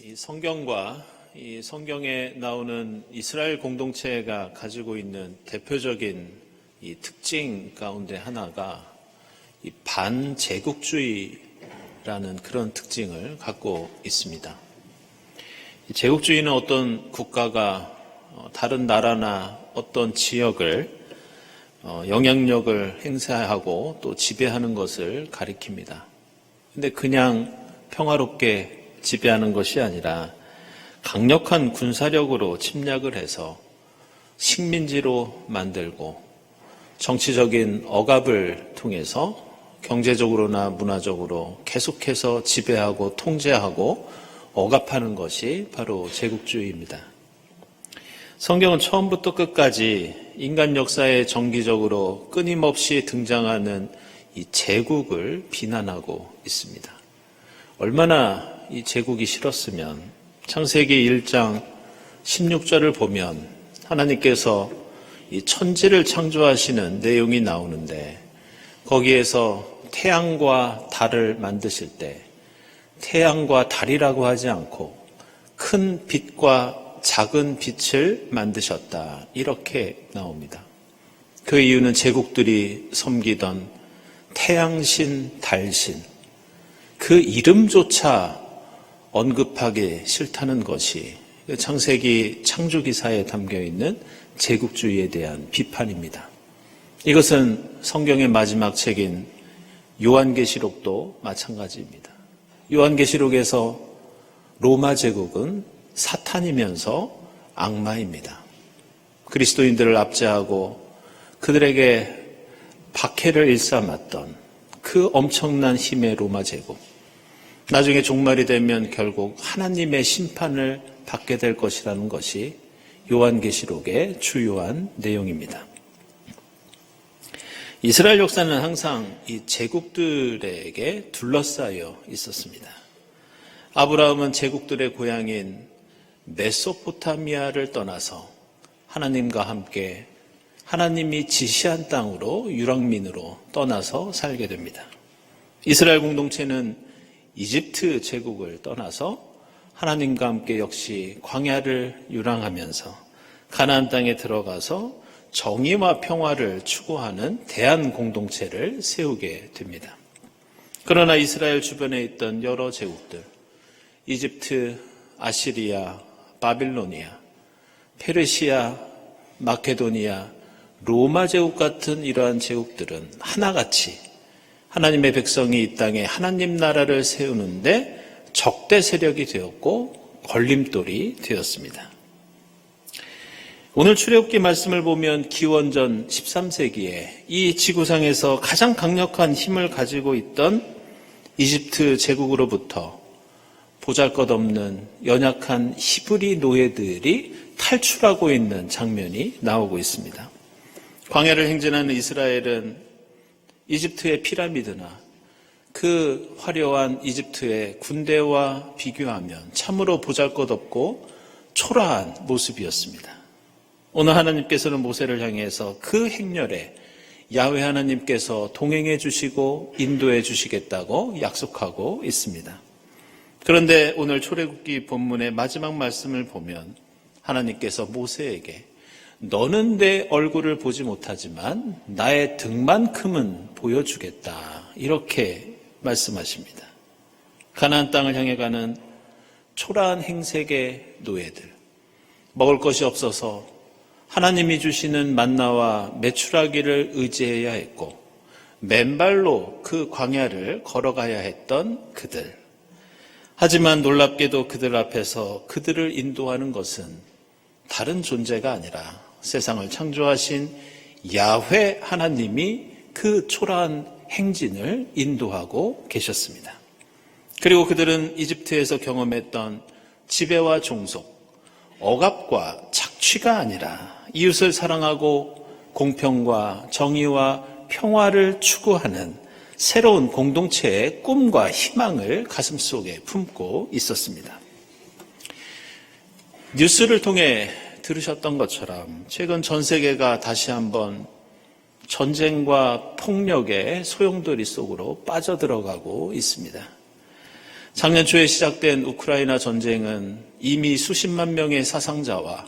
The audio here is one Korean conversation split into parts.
이 성경과 이 성경에 나오는 이스라엘 공동체가 가지고 있는 대표적인 이 특징 가운데 하나가 이 반제국주의라는 그런 특징을 갖고 있습니다. 이 제국주의는 어떤 국가가 다른 나라나 어떤 지역을 영향력을 행사하고 또 지배하는 것을 가리킵니다. 근데 그냥 평화롭게 지배하는 것이 아니라 강력한 군사력으로 침략을 해서 식민지로 만들고 정치적인 억압을 통해서 경제적으로나 문화적으로 계속해서 지배하고 통제하고 억압하는 것이 바로 제국주의입니다. 성경은 처음부터 끝까지 인간 역사에 정기적으로 끊임없이 등장하는 이 제국을 비난하고 있습니다. 얼마나 이 제국이 싫었으면 창세기 1장 16절을 보면 하나님께서 이 천지를 창조하시는 내용이 나오는데 거기에서 태양과 달을 만드실 때 태양과 달이라고 하지 않고 큰 빛과 작은 빛을 만드셨다 이렇게 나옵니다. 그 이유는 제국들이 섬기던 태양신, 달신 그 이름조차 언급하기 싫다는 것이 창세기 창조기사에 담겨있는 제국주의에 대한 비판입니다. 이것은 성경의 마지막 책인 요한계시록도 마찬가지입니다. 요한계시록에서 로마 제국은 사탄이면서 악마입니다. 그리스도인들을 압제하고 그들에게 박해를 일삼았던 그 엄청난 힘의 로마 제국. 나중에 종말이 되면 결국 하나님의 심판을 받게 될 것이라는 것이 요한계시록의 주요한 내용입니다. 이스라엘 역사는 항상 이 제국들에게 둘러싸여 있었습니다. 아브라함은 제국들의 고향인 메소포타미아를 떠나서 하나님과 함께 하나님이 지시한 땅으로 유랑민으로 떠나서 살게 됩니다. 이스라엘 공동체는 이집트 제국을 떠나서 하나님과 함께 역시 광야를 유랑하면서 가나안 땅에 들어가서 정의와 평화를 추구하는 대한 공동체를 세우게 됩니다. 그러나 이스라엘 주변에 있던 여러 제국들, 이집트, 아시리아, 바빌로니아, 페르시아, 마케도니아, 로마 제국 같은 이러한 제국들은 하나같이 하나님의 백성이 이 땅에 하나님 나라를 세우는데 적대 세력이 되었고 걸림돌이 되었습니다. 오늘 출애굽기 말씀을 보면 기원전 13세기에 이 지구상에서 가장 강력한 힘을 가지고 있던 이집트 제국으로부터 보잘것없는 연약한 히브리 노예들이 탈출하고 있는 장면이 나오고 있습니다. 광야를 행진하는 이스라엘은 이집트의 피라미드나 그 화려한 이집트의 군대와 비교하면 참으로 보잘것없고 초라한 모습이었습니다. 오늘 하나님께서는 모세를 향해서 그 행렬에 야훼 하나님께서 동행해 주시고 인도해 주시겠다고 약속하고 있습니다. 그런데 오늘 출애굽기 본문의 마지막 말씀을 보면 하나님께서 모세에게 너는 내 얼굴을 보지 못하지만 나의 등만큼은 보여주겠다 이렇게 말씀하십니다. 가나안 땅을 향해 가는 초라한 행색의 노예들, 먹을 것이 없어서 하나님이 주시는 만나와 메추라기를 의지해야 했고 맨발로 그 광야를 걸어가야 했던 그들. 하지만 놀랍게도 그들 앞에서 그들을 인도하는 것은 다른 존재가 아니라 세상을 창조하신 야훼 하나님이 그 초라한 행진을 인도하고 계셨습니다. 그리고 그들은 이집트에서 경험했던 지배와 종속, 억압과 착취가 아니라 이웃을 사랑하고 공평과 정의와 평화를 추구하는 새로운 공동체의 꿈과 희망을 가슴속에 품고 있었습니다. 뉴스를 통해 들으셨던 것처럼 최근 전 세계가 다시 한번 전쟁과 폭력의 소용돌이 속으로 빠져들어가고 있습니다. 작년 초에 시작된 우크라이나 전쟁은 이미 수십만 명의 사상자와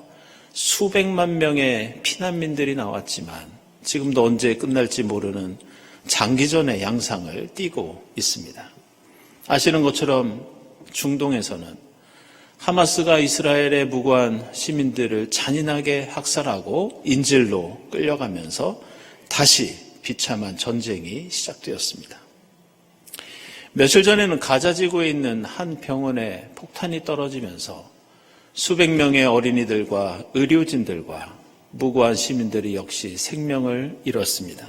수백만 명의 피난민들이 나왔지만 지금도 언제 끝날지 모르는 장기전의 양상을 띠고 있습니다. 아시는 것처럼 중동에서는 하마스가 이스라엘의 무고한 시민들을 잔인하게 학살하고 인질로 끌려가면서 다시 비참한 전쟁이 시작되었습니다. 며칠 전에는 가자 지구에 있는 한 병원에 폭탄이 떨어지면서 수백 명의 어린이들과 의료진들과 무고한 시민들이 역시 생명을 잃었습니다.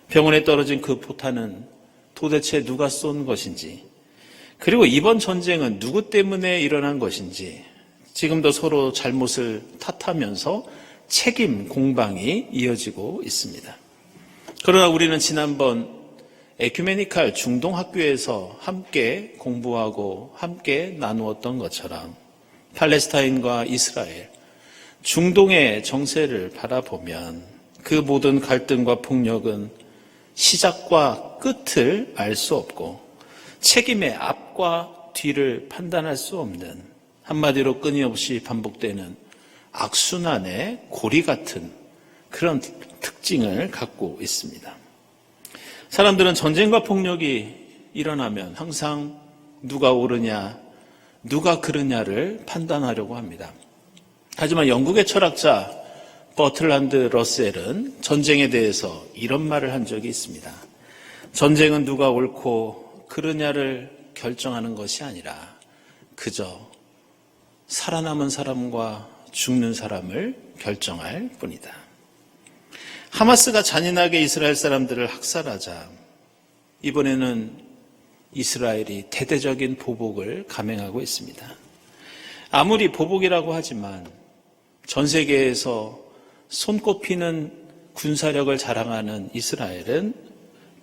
병원에 떨어진 그 포탄은 도대체 누가 쏜 것인지, 그리고 이번 전쟁은 누구 때문에 일어난 것인지 지금도 서로 잘못을 탓하면서 책임 공방이 이어지고 있습니다. 그러나 우리는 지난번 에큐메니칼 중동학교에서 함께 공부하고 함께 나누었던 것처럼 팔레스타인과 이스라엘, 중동의 정세를 바라보면 그 모든 갈등과 폭력은 시작과 끝을 알 수 없고 책임의 앞과 뒤를 판단할 수 없는, 한마디로 끊임없이 반복되는 악순환의 고리 같은 그런 특징을 갖고 있습니다. 사람들은 전쟁과 폭력이 일어나면 항상 누가 옳으냐, 누가 그르냐를 판단하려고 합니다. 하지만 영국의 철학자 버틀란드 러셀은 전쟁에 대해서 이런 말을 한 적이 있습니다. 전쟁은 누가 옳고 그르냐를 결정하는 것이 아니라 그저 살아남은 사람과 죽는 사람을 결정할 뿐이다. 하마스가 잔인하게 이스라엘 사람들을 학살하자 이번에는 이스라엘이 대대적인 보복을 감행하고 있습니다. 아무리 보복이라고 하지만 전 세계에서 손꼽히는 군사력을 자랑하는 이스라엘은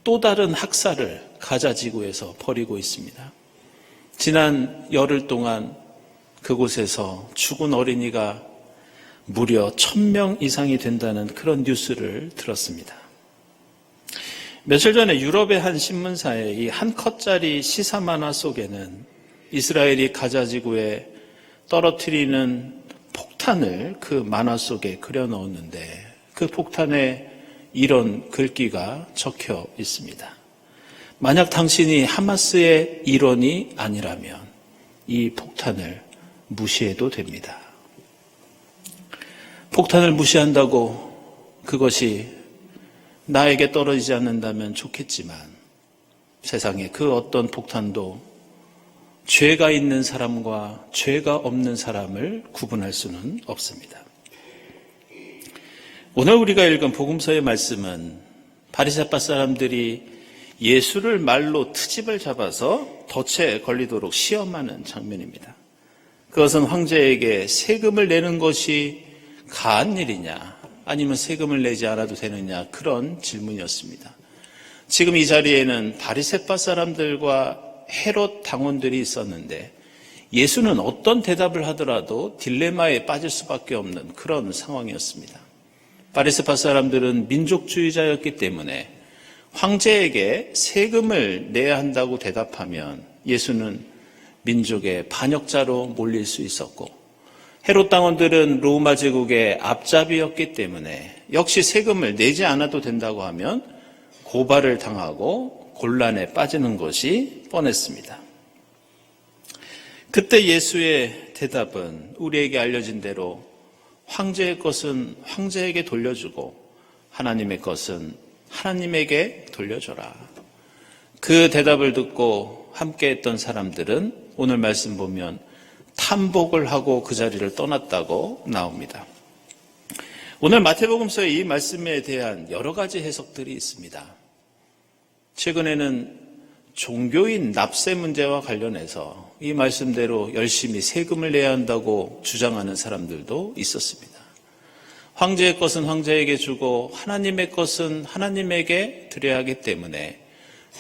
또 다른 학살을 가자 지구에서 벌이고 있습니다. 지난 열흘 동안 그곳에서 죽은 어린이가 무려 1000명 이상이 된다는 그런 뉴스를 들었습니다. 며칠 전에 유럽의 한 신문사의 이 한 컷짜리 시사 만화 속에는 이스라엘이 가자 지구에 떨어뜨리는 폭탄을 그 만화 속에 그려 넣었는데 그 폭탄에 이런 글귀가 적혀 있습니다. 만약 당신이 하마스의 일원이 아니라면 이 폭탄을 무시해도 됩니다. 폭탄을 무시한다고 그것이 나에게 떨어지지 않는다면 좋겠지만 세상에 그 어떤 폭탄도 죄가 있는 사람과 죄가 없는 사람을 구분할 수는 없습니다. 오늘 우리가 읽은 복음서의 말씀은 바리새파 사람들이 예수를 말로 트집을 잡아서 덫에 걸리도록 시험하는 장면입니다. 그것은 황제에게 세금을 내는 것이 가한 일이냐 아니면 세금을 내지 않아도 되느냐 그런 질문이었습니다. 지금 이 자리에는 바리새파 사람들과 헤롯 당원들이 있었는데 예수는 어떤 대답을 하더라도 딜레마에 빠질 수밖에 없는 그런 상황이었습니다. 바리새파 사람들은 민족주의자였기 때문에 황제에게 세금을 내야 한다고 대답하면 예수는 민족의 반역자로 몰릴 수 있었고, 헤롯 당원들은 로마 제국의 앞잡이였기 때문에 역시 세금을 내지 않아도 된다고 하면 고발을 당하고 곤란에 빠지는 것이 뻔했습니다. 그때 예수의 대답은 우리에게 알려진 대로 황제의 것은 황제에게 돌려주고 하나님의 것은 하나님에게 돌려줘라. 그 대답을 듣고 함께했던 사람들은 오늘 말씀 보면 탐복을 하고 그 자리를 떠났다고 나옵니다. 오늘 마태복음서의 이 말씀에 대한 여러 가지 해석들이 있습니다. 최근에는 종교인 납세 문제와 관련해서 이 말씀대로 열심히 세금을 내야 한다고 주장하는 사람들도 있었습니다. 황제의 것은 황제에게 주고 하나님의 것은 하나님에게 드려야 하기 때문에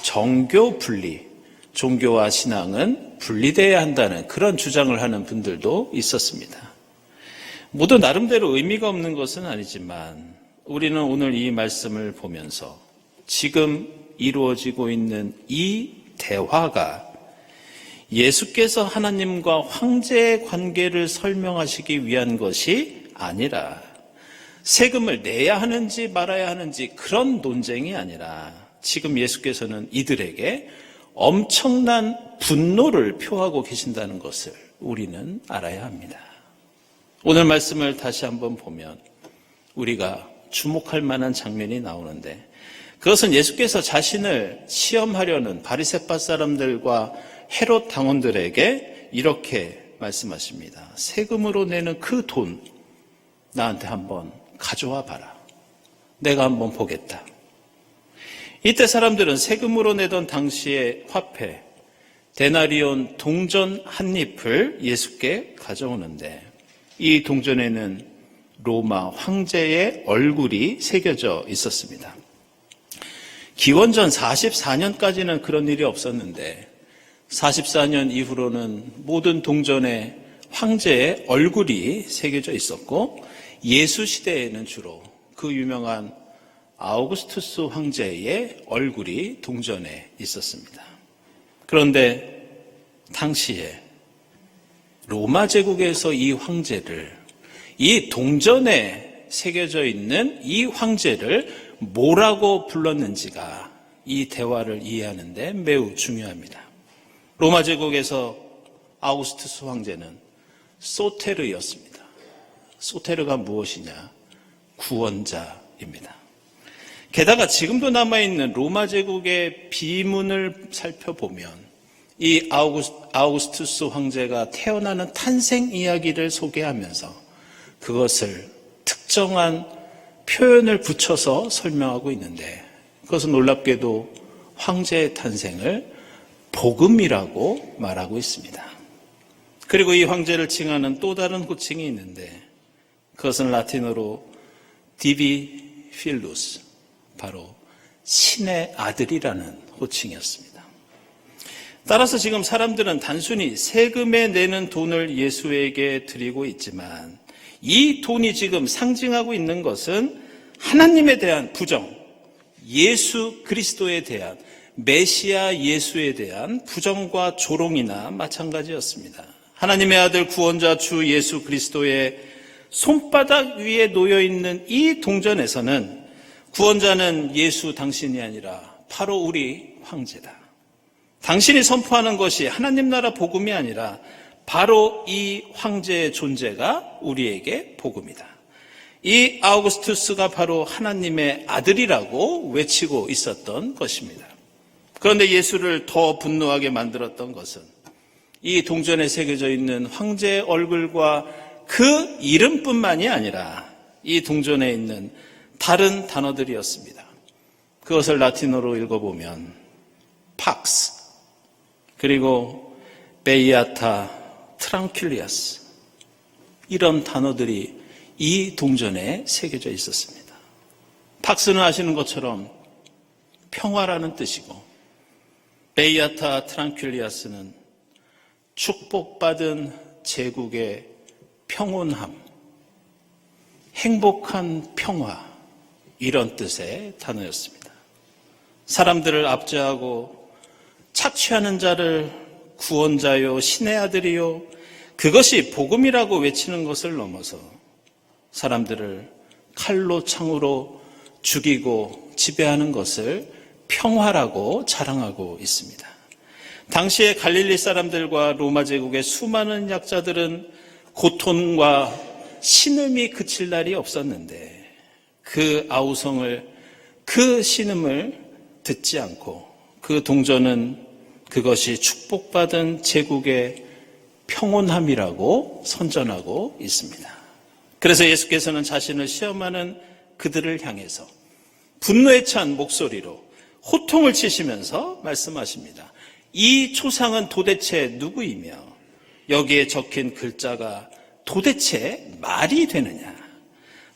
정교 분리, 종교와 신앙은 분리되어야 한다는 그런 주장을 하는 분들도 있었습니다. 모두 나름대로 의미가 없는 것은 아니지만 우리는 오늘 이 말씀을 보면서 지금 이루어지고 있는 이 대화가 예수께서 하나님과 황제의 관계를 설명하시기 위한 것이 아니라 세금을 내야 하는지 말아야 하는지 그런 논쟁이 아니라 지금 예수께서는 이들에게 엄청난 분노를 표하고 계신다는 것을 우리는 알아야 합니다. 오늘 말씀을 다시 한번 보면 우리가 주목할 만한 장면이 나오는데 그것은 예수께서 자신을 시험하려는 바리새파 사람들과 헤롯 당원들에게 이렇게 말씀하십니다. 세금으로 내는 그 돈 나한테 한번 가져와 봐라. 내가 한번 보겠다. 이때 사람들은 세금으로 내던 당시의 화폐 데나리온 동전 한 잎을 예수께 가져오는데 이 동전에는 로마 황제의 얼굴이 새겨져 있었습니다. 기원전 44년까지는 그런 일이 없었는데 44년 이후로는 모든 동전에 황제의 얼굴이 새겨져 있었고 예수 시대에는 주로 그 유명한 아우구스투스 황제의 얼굴이 동전에 있었습니다. 그런데 당시에 로마 제국에서 이 황제를 이 동전에 새겨져 있는 이 황제를 뭐라고 불렀는지가 이 대화를 이해하는 데 매우 중요합니다. 로마 제국에서 아우구스투스 황제는 소테르였습니다. 소테르가 무엇이냐? 구원자입니다. 게다가 지금도 남아있는 로마 제국의 비문을 살펴보면 이 아우구스투스 황제가 태어나는 탄생 이야기를 소개하면서 그것을 특정한 표현을 붙여서 설명하고 있는데 그것은 놀랍게도 황제의 탄생을 복음이라고 말하고 있습니다. 그리고 이 황제를 칭하는 또 다른 호칭이 있는데 그것은 라틴어로 디비 필루스, 바로 신의 아들이라는 호칭이었습니다. 따라서 지금 사람들은 단순히 세금에 내는 돈을 예수에게 드리고 있지만 이 돈이 지금 상징하고 있는 것은 하나님에 대한 부정, 예수 그리스도에 대한 메시아 예수에 대한 부정과 조롱이나 마찬가지였습니다. 하나님의 아들 구원자 주 예수 그리스도의 손바닥 위에 놓여있는 이 동전에서는 구원자는 예수 당신이 아니라 바로 우리 황제다. 당신이 선포하는 것이 하나님 나라 복음이 아니라 바로 이 황제의 존재가 우리에게 복음이다. 이 아우구스투스가 바로 하나님의 아들이라고 외치고 있었던 것입니다. 그런데 예수를 더 분노하게 만들었던 것은 이 동전에 새겨져 있는 황제의 얼굴과 그 이름뿐만이 아니라 이 동전에 있는 다른 단어들이었습니다. 그것을 라틴어로 읽어보면 팍스, 그리고 베이아타 트랑큘리아스, 이런 단어들이 이 동전에 새겨져 있었습니다. 팍스는 아시는 것처럼 평화라는 뜻이고 베이아타 트랑큘리아스는 축복받은 제국의 평온함, 행복한 평화, 이런 뜻의 단어였습니다. 사람들을 압제하고 착취하는 자를 구원자요 신의 아들이요 그것이 복음이라고 외치는 것을 넘어서 사람들을 칼로 창으로 죽이고 지배하는 것을 평화라고 자랑하고 있습니다. 당시에 갈릴리 사람들과 로마 제국의 수많은 약자들은 고통과 신음이 그칠 날이 없었는데 그 아우성을, 그 신음을 듣지 않고 그 동전은 그것이 축복받은 제국의 평온함이라고 선전하고 있습니다. 그래서 예수께서는 자신을 시험하는 그들을 향해서 분노에 찬 목소리로 호통을 치시면서 말씀하십니다. 이 초상은 도대체 누구이며 여기에 적힌 글자가 도대체 말이 되느냐?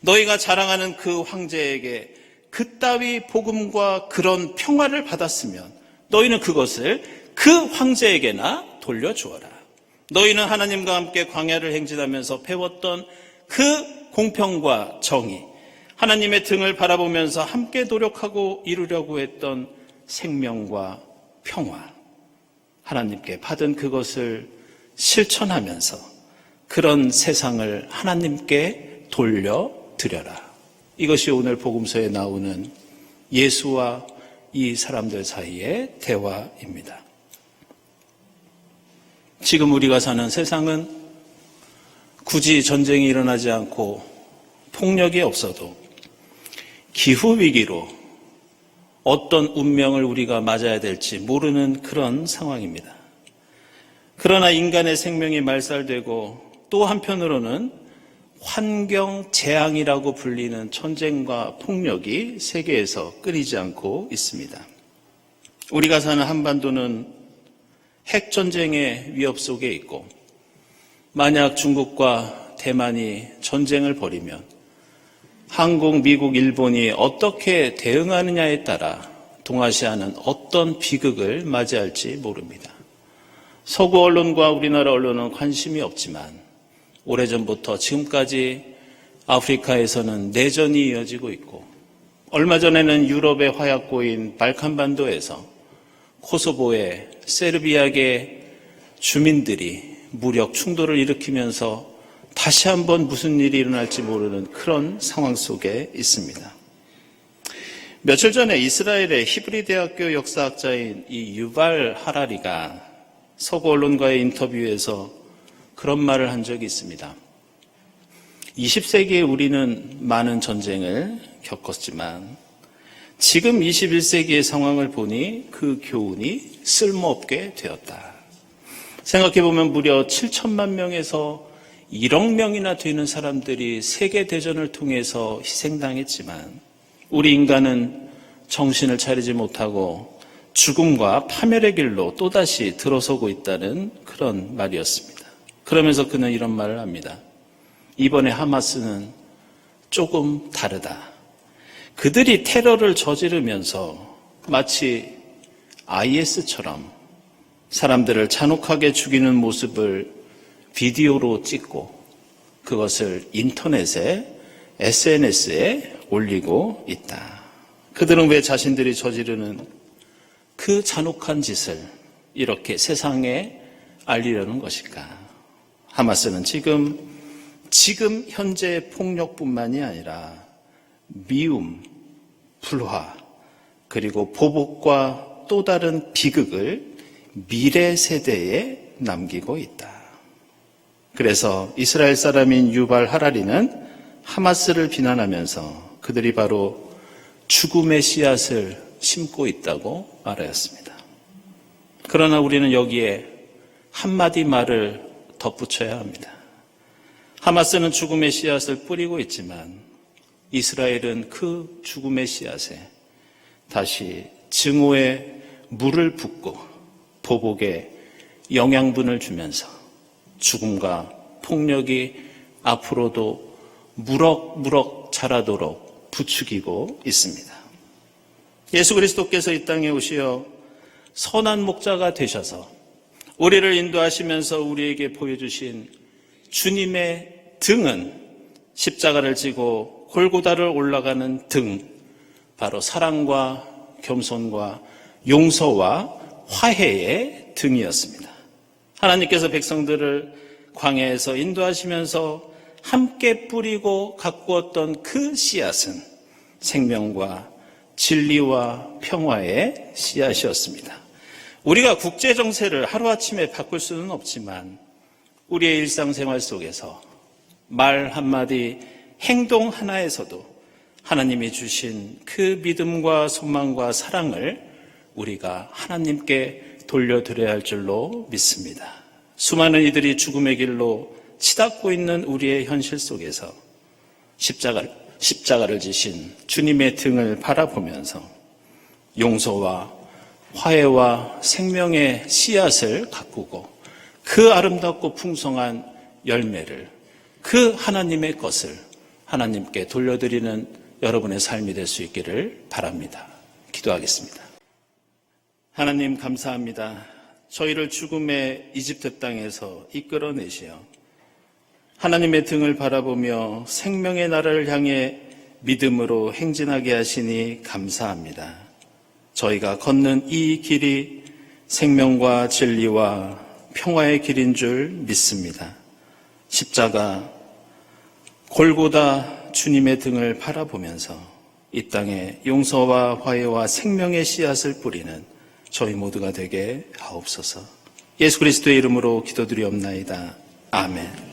너희가 자랑하는 그 황제에게 그따위 복음과 그런 평화를 받았으면 너희는 그것을 그 황제에게나 돌려주어라. 너희는 하나님과 함께 광야를 행진하면서 배웠던 그 공평과 정의, 하나님의 등을 바라보면서 함께 노력하고 이루려고 했던 생명과 평화, 하나님께 받은 그것을 실천하면서 그런 세상을 하나님께 돌려드려라. 이것이 오늘 복음서에 나오는 예수와 이 사람들 사이의 대화입니다. 지금 우리가 사는 세상은 굳이 전쟁이 일어나지 않고 폭력이 없어도 기후위기로 어떤 운명을 우리가 맞아야 될지 모르는 그런 상황입니다. 그러나 인간의 생명이 말살되고 또 한편으로는 환경 재앙이라고 불리는 전쟁과 폭력이 세계에서 끊이지 않고 있습니다. 우리가 사는 한반도는 핵전쟁의 위협 속에 있고 만약 중국과 대만이 전쟁을 벌이면 한국, 미국, 일본이 어떻게 대응하느냐에 따라 동아시아는 어떤 비극을 맞이할지 모릅니다. 서구 언론과 우리나라 언론은 관심이 없지만 오래전부터 지금까지 아프리카에서는 내전이 이어지고 있고 얼마 전에는 유럽의 화약고인 발칸반도에서 코소보의 세르비아계 주민들이 무력 충돌을 일으키면서 다시 한번 무슨 일이 일어날지 모르는 그런 상황 속에 있습니다. 며칠 전에 이스라엘의 히브리 대학교 역사학자인 이 유발 하라리가 서구 언론과의 인터뷰에서 그런 말을 한 적이 있습니다. 20세기에 우리는 많은 전쟁을 겪었지만 지금 21세기의 상황을 보니 그 교훈이 쓸모없게 되었다. 생각해보면 무려 7천만 명에서 1억 명이나 되는 사람들이 세계대전을 통해서 희생당했지만 우리 인간은 정신을 차리지 못하고 죽음과 파멸의 길로 또다시 들어서고 있다는 그런 말이었습니다. 그러면서 그는 이런 말을 합니다. 이번에 하마스는 조금 다르다. 그들이 테러를 저지르면서 마치 IS처럼 사람들을 잔혹하게 죽이는 모습을 비디오로 찍고 그것을 인터넷에 SNS에 올리고 있다. 그들은 왜 자신들이 저지르는 그 잔혹한 짓을 이렇게 세상에 알리려는 것일까? 하마스는 지금 현재의 폭력뿐만이 아니라 미움, 불화, 그리고 보복과 또 다른 비극을 미래 세대에 남기고 있다. 그래서 이스라엘 사람인 유발 하라리는 하마스를 비난하면서 그들이 바로 죽음의 씨앗을 심고 있다고 말하였습니다. 그러나 우리는 여기에 한마디 말을 덧붙여야 합니다. 하마스는 죽음의 씨앗을 뿌리고 있지만 이스라엘은 그 죽음의 씨앗에 다시 증오의 물을 붓고 보복에 영양분을 주면서 죽음과 폭력이 앞으로도 무럭무럭 자라도록 부추기고 있습니다. 예수 그리스도께서 이 땅에 오시어 선한 목자가 되셔서 우리를 인도하시면서 우리에게 보여주신 주님의 등은 십자가를 지고 골고다를 올라가는 등, 바로 사랑과 겸손과 용서와 화해의 등이었습니다. 하나님께서 백성들을 광야에서 인도하시면서 함께 뿌리고 가꾸었던 그 씨앗은 생명과 진리와 평화의 씨앗이었습니다. 우리가 국제정세를 하루아침에 바꿀 수는 없지만 우리의 일상생활 속에서 말 한마디, 행동 하나에서도 하나님이 주신 그 믿음과 소망과 사랑을 우리가 하나님께 돌려드려야 할 줄로 믿습니다. 수많은 이들이 죽음의 길로 치닫고 있는 우리의 현실 속에서 십자가를 지신 주님의 등을 바라보면서 용서와 화해와 생명의 씨앗을 가꾸고 그 아름답고 풍성한 열매를, 그 하나님의 것을 하나님께 돌려드리는 여러분의 삶이 될 수 있기를 바랍니다. 기도하겠습니다. 하나님 감사합니다. 저희를 죽음의 이집트 땅에서 이끌어내시어 하나님의 등을 바라보며 생명의 나라를 향해 믿음으로 행진하게 하시니 감사합니다. 저희가 걷는 이 길이 생명과 진리와 평화의 길인 줄 믿습니다. 십자가, 골고다 주님의 등을 바라보면서 이 땅에 용서와 화해와 생명의 씨앗을 뿌리는 저희 모두가 되게 하옵소서. 예수 그리스도의 이름으로 기도드리옵나이다. 아멘.